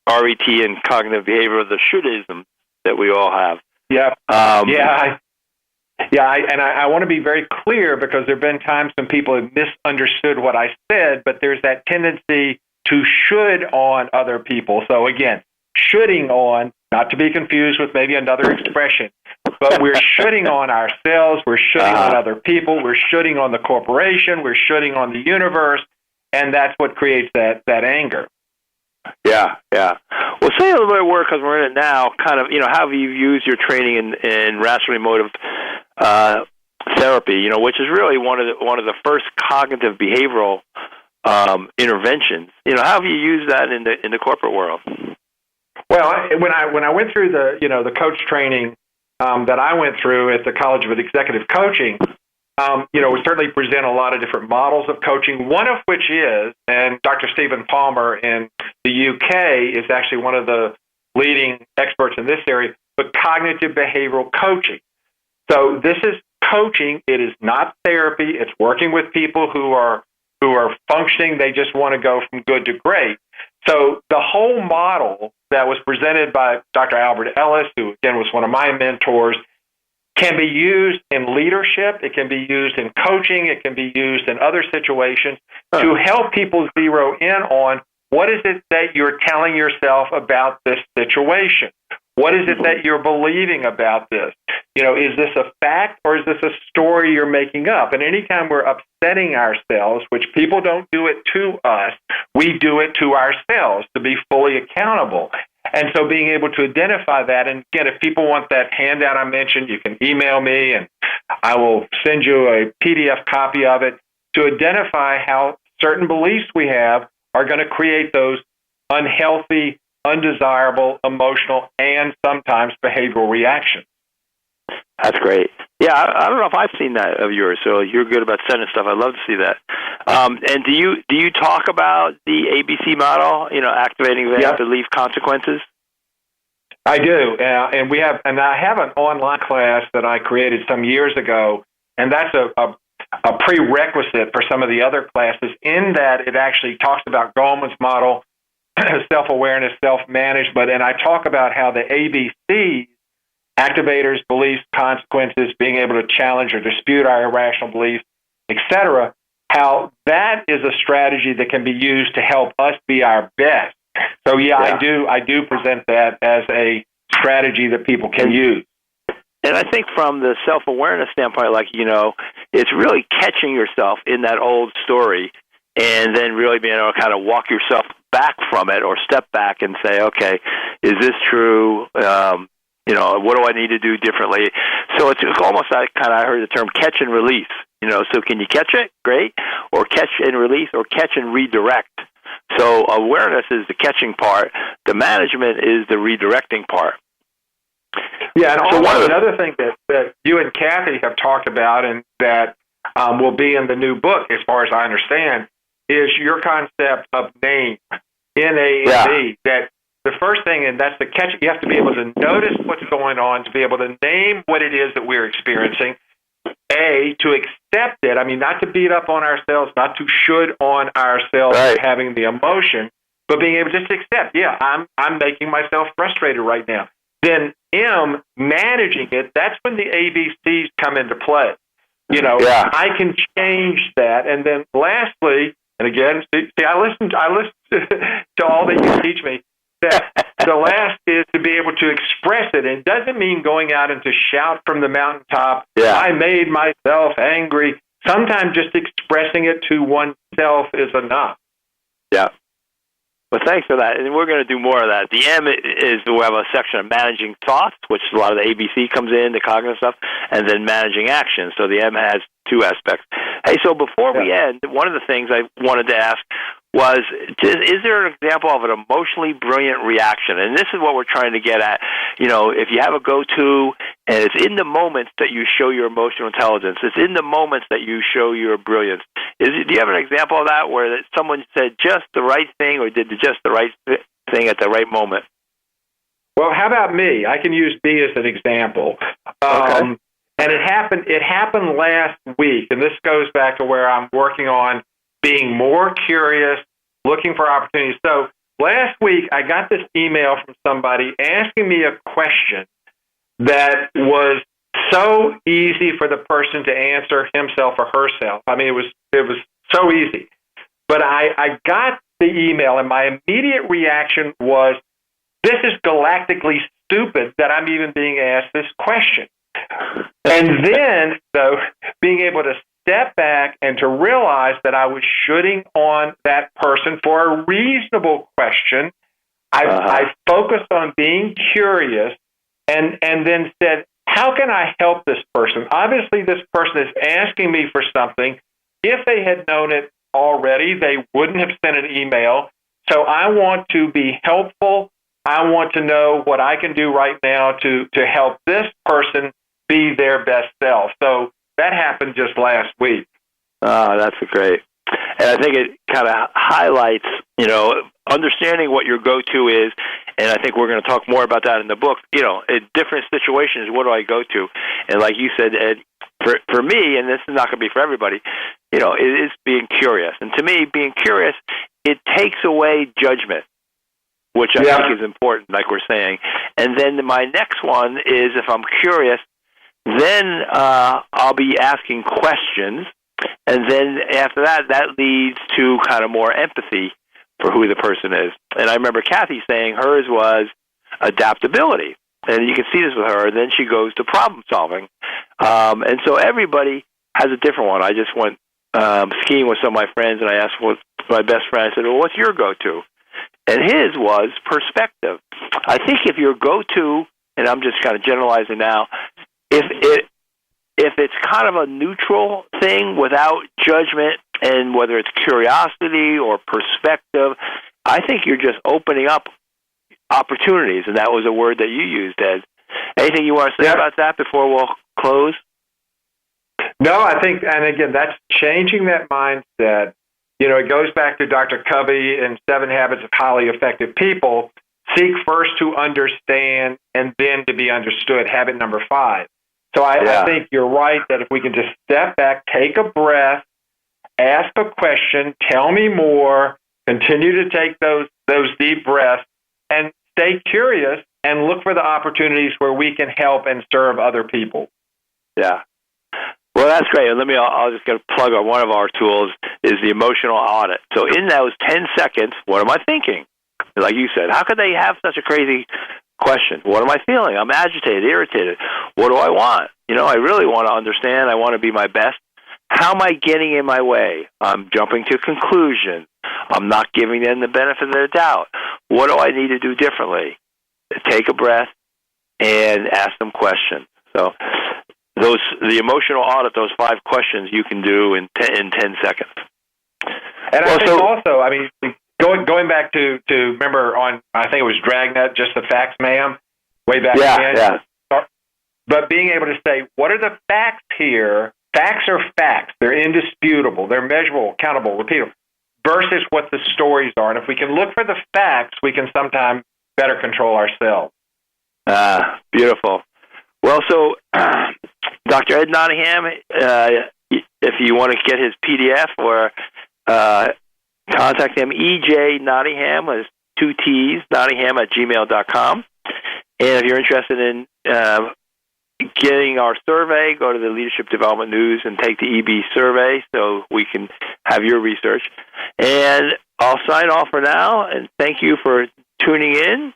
B: RET and cognitive behavior, the should-isms that we all have. I want to be very clear because there have been times when people have misunderstood what I said, but there's that tendency to should on other people. So again, shoulding on, not to be confused with maybe another expression, but we're shoulding on ourselves, we're shoulding on other people, we're shoulding on the corporation, we're shoulding on the universe, and that's what creates that anger. Yeah. Well, say a little bit more, because we're in it now, kind of, how you use your training in rational emotive therapy, which is really one of the first cognitive behavioral interventions. How have you used that in the corporate world?
C: Well, when I went through the coach training that I went through at the College of Executive Coaching, we certainly present a lot of different models of coaching, one of which is, and Dr. Stephen Palmer in the UK is actually one of the leading experts in this area, but cognitive behavioral coaching. So this is coaching. It is not therapy. It's working with people who are functioning. They just want to go from good to great. So the whole model that was presented by Dr. Albert Ellis, who again was one of my mentors, can be used in leadership. It can be used in coaching. It can be used in other situations to help people zero in on what is it that you're telling yourself about this situation? What is it that you're believing about this? Is this a fact or is this a story you're making up? And anytime we're upsetting ourselves, which people don't do it to us, we do it to ourselves to be fully accountable. And so being able to identify that, and again, if people want that handout I mentioned, you can email me and I will send you a PDF copy of it to identify how certain beliefs we have are going to create those unhealthy, undesirable, emotional, and sometimes behavioral reactions.
B: That's great. Yeah, I don't know if I've seen that of yours, so you're good about sending stuff. I'd love to see that. And do you talk about the ABC model, activating the belief consequences?
C: I do, and I have an online class that I created some years ago, and that's a prerequisite for some of the other classes in that it actually talks about Goleman's model, self-awareness, self-management, and I talk about how the ABCs, activators, beliefs, consequences, being able to challenge or dispute our irrational beliefs, etc., how that is a strategy that can be used to help us be our best. So I do present that as a strategy that people can use.
B: And I think from the self-awareness standpoint, it's really catching yourself in that old story and then really being able to kind of walk yourself back from it or step back and say, okay, is this true? What do I need to do differently? So it's almost like I heard the term catch and release. So can you catch it? Great. Or catch and release or catch and redirect. So awareness is the catching part. The management is the redirecting part.
C: Yeah, and also another thing that you and Kathy have talked about and that will be in the new book, as far as I understand, is your concept of name, N-A-M-E, that the first thing, and that's the catch, you have to be able to notice what's going on, to be able to name what it is that we're experiencing, to accept it, not to beat up on ourselves, not to should on ourselves for having the emotion, but being able just to accept, I'm making myself frustrated right now. Then M, managing it, that's when the ABCs come into play. I can change that. And then lastly, and again, I listen to all that you teach me, that the last is to be able to express it. And it doesn't mean going out and to shout from the mountaintop, I made myself angry. Sometimes just expressing it to oneself is enough. Yeah.
B: Well, thanks for that. And we're going to do more of that. The M is we have a section of managing thoughts, which a lot of the ABC comes in, the cognitive stuff, and then managing action. So the M has two aspects. Hey, so before we end, one of the things I wanted to ask was, is there an example of an emotionally brilliant reaction? And this is what we're trying to get at. If you have a go-to, and it's in the moments that you show your emotional intelligence, it's in the moments that you show your brilliance. Do you have an example of that where someone said just the right thing or did just the right thing at the right moment?
C: Well, how about me? I can use me as an example. Okay. And it happened last week, and this goes back to where I'm working on being more curious, looking for opportunities. So last week, I got this email from somebody asking me a question that was so easy for the person to answer himself or herself. It was so easy. But I got the email, and my immediate reaction was, this is galactically stupid that I'm even being asked this question. And then, though, being able to step back and to realize that I was shooting on that person for a reasonable question, I focused on being curious and then said, how can I help this person? Obviously, this person is asking me for something. If they had known it already, they wouldn't have sent an email. So I want to be helpful I want to know what I can do right now to help this person be their best self. So that happened just last week.
B: That's great. And I think it kind of highlights, understanding what your go-to is. And I think we're going to talk more about that in the book. In different situations, what do I go to? And like you said, Ed, for me, and this is not going to be for everybody, it is being curious. And to me, being curious, it takes away judgment, which I think is important, like we're saying. And then my next one is, if I'm curious, then I'll be asking questions. And then after that, that leads to kind of more empathy for who the person is. And I remember Kathy saying hers was adaptability. And you can see this with her. And then she goes to problem solving. And so everybody has a different one. I just went skiing with some of my friends, and I asked my best friend, I said, well, what's your go-to? And his was perspective. I think if your go-to, and I'm just kind of generalizing now, if it's kind of a neutral thing without judgment, and whether it's curiosity or perspective, I think you're just opening up opportunities, and that was a word that you used, Ed. Anything you want to say about that before we'll close?
C: No, I think, and again, that's changing that mindset. It goes back to Dr. Covey and 7 Habits of Highly Effective People. Seek first to understand and then to be understood. Habit number 5. So I think you're right that if we can just step back, take a breath, ask a question, tell me more, continue to take those deep breaths, and stay curious and look for the opportunities where we can help and serve other people.
B: Yeah. Well, that's great. I'll just get a plug on one of our tools is the emotional audit. So in those 10 seconds, what am I thinking? Like you said, how could they have such a crazy question? What am I feeling? I'm agitated, irritated. What do I want? I really want to understand. I want to be my best. How am I getting in my way? I'm jumping to conclusions. I'm not giving them the benefit of their doubt. What do I need to do differently? Take a breath and ask them questions. So the emotional audit, those 5 questions you can do in 10 seconds.
C: And I think also, going back to remember on, I think it was Dragnet, Just the Facts, Ma'am, way back then. Yeah. But being able to say, what are the facts here? Facts are facts. They're indisputable. They're measurable, countable, repeatable, versus what the stories are. And if we can look for the facts, we can sometimes better control ourselves.
B: Beautiful. Well, so Dr. Ed Nottingham, if you want to get his PDF or contact him, EJ Nottingham with 2 T's, Nottingham@gmail.com. And if you're interested in getting our survey, go to the Leadership Development News and take the EB survey so we can have your research. And I'll sign off for now, and thank you for tuning in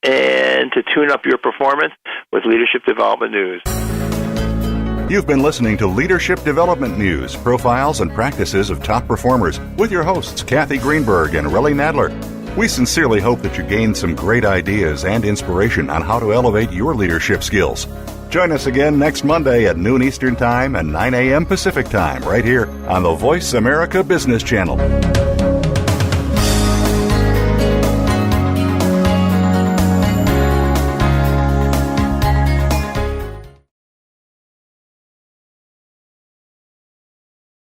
B: and to tune up your performance with Leadership Development News.
A: You've been listening to Leadership Development News, profiles and practices of top performers with your hosts, Kathy Greenberg and Relly Nadler. We sincerely hope that you gained some great ideas and inspiration on how to elevate your leadership skills. Join us again next Monday at noon Eastern Time and 9 a.m. Pacific Time right here on the Voice America Business Channel.